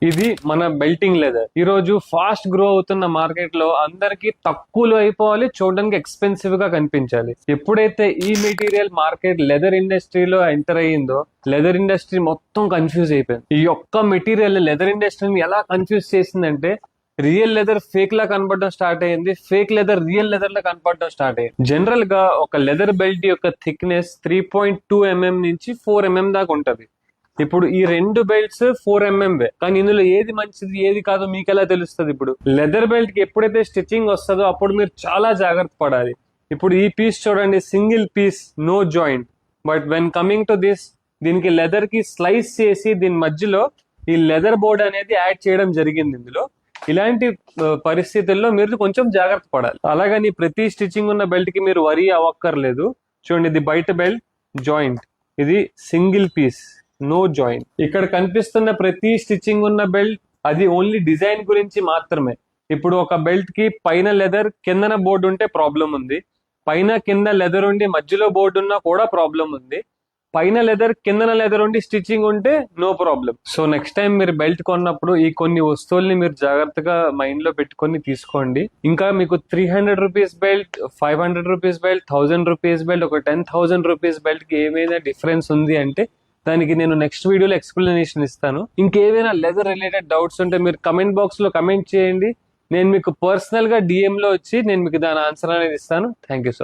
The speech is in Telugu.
ఇది మన బెల్టింగ్ లెదర్. ఈ రోజు ఫాస్ట్ గ్రో అవుతున్న మార్కెట్ లో అందరికి తక్కువలో అయిపోవాలి, చూడడానికి ఎక్స్పెన్సివ్ గా కనిపించాలి. ఎప్పుడైతే ఈ మెటీరియల్ మార్కెట్ లెదర్ ఇండస్ట్రీలో ఎంటర్ అయ్యిందో లెదర్ ఇండస్ట్రీ మొత్తం కన్ఫ్యూజ్ అయిపోయింది. ఈ ఒక్క మెటీరియల్ లెదర్ ఇండస్ట్రీని ఎలా కన్ఫ్యూజ్ చేసిందంటే రియల్ లెదర్ ఫేక్ లా కనపడడం స్టార్ట్ అయ్యింది, ఫేక్ లెదర్ రియల్ లెదర్ లా కనపడడం స్టార్ట్ అయ్యింది. జనరల్ గా ఒక లెదర్ బెల్ట్ యొక్క థిక్నెస్ 3.2 mm నుంచి 4 mm దాకా ఉంటది. ఇప్పుడు ఈ రెండు బెల్ట్స్ 4 mm కానీ ఇందులో ఏది మంచిది ఏది కాదో మీకు ఎలా తెలుస్తుంది? ఇప్పుడు లెదర్ బెల్ట్ కి ఎప్పుడైతే స్టిచ్చింగ్ వస్తుందో అప్పుడు మీరు చాలా జాగ్రత్త పడాలి. ఇప్పుడు ఈ పీస్ చూడండి, single piece, no joint. But when coming to this, దీనికి లెదర్ కి స్లైస్ చేసి దీని మధ్యలో ఈ లెదర్ బోర్డ్ అనేది యాడ్ చేయడం జరిగింది. ఇందులో ఇలాంటి పరిస్థితుల్లో మీరు కొంచెం జాగ్రత్త పడాలి. అలాగని ప్రతి స్టిచ్చింగ్ ఉన్న బెల్ట్ కి మీరు వరీ అవ్వక్కర్లేదు. చూడండి, ఇది బయట బెల్ట్ జాయింట్, ఇది సింగిల్ పీస్, నో జాయింట్. ఇక్కడ కనిపిస్తున్న ప్రతి స్టిచ్చింగ్ ఉన్న బెల్ట్ అది ఓన్లీ డిజైన్ గురించి మాత్రమే. ఇప్పుడు ఒక బెల్ట్ కి పైన లెదర్ కిందన బోర్డు ఉంటే ప్రాబ్లం ఉంది, పైన కింద లెదర్ ఉండి మధ్యలో బోర్డు ఉన్నా కూడా ప్రాబ్లం ఉంది, పైన లెదర్ కిందన లెదర్ ఉండి స్టిచ్చింగ్ ఉంటే no problem. So next time మీరు బెల్ట్ కొన్నప్పుడు ఈ కొన్ని వస్తువుల్ని మీరు జాగ్రత్తగా మైండ్ లో పెట్టుకొని తీసుకోండి. ఇంకా మీకు 300 rupees belt, 500 rupees belt, 1000 rupees belt, ఒక 10,000 రూపీస్ బెల్ట్ కి ఏమైనా డిఫరెన్స్ ఉంది అంటే దానికి నేను నెక్స్ట్ వీడియోలో ఎక్స్ప్లెనేషన్ ఇస్తాను. ఇంకేమైనా లెదర్ రిలేటెడ్ డౌట్స్ ఉంటే మీరు కమెంట్ బాక్స్ లో కమెంట్ చేయండి. నేను మీకు పర్సనల్ గా DM లో వచ్చి నేను మీకు దాని ఆన్సర్ అనేది ఇస్తాను. Thank you so much.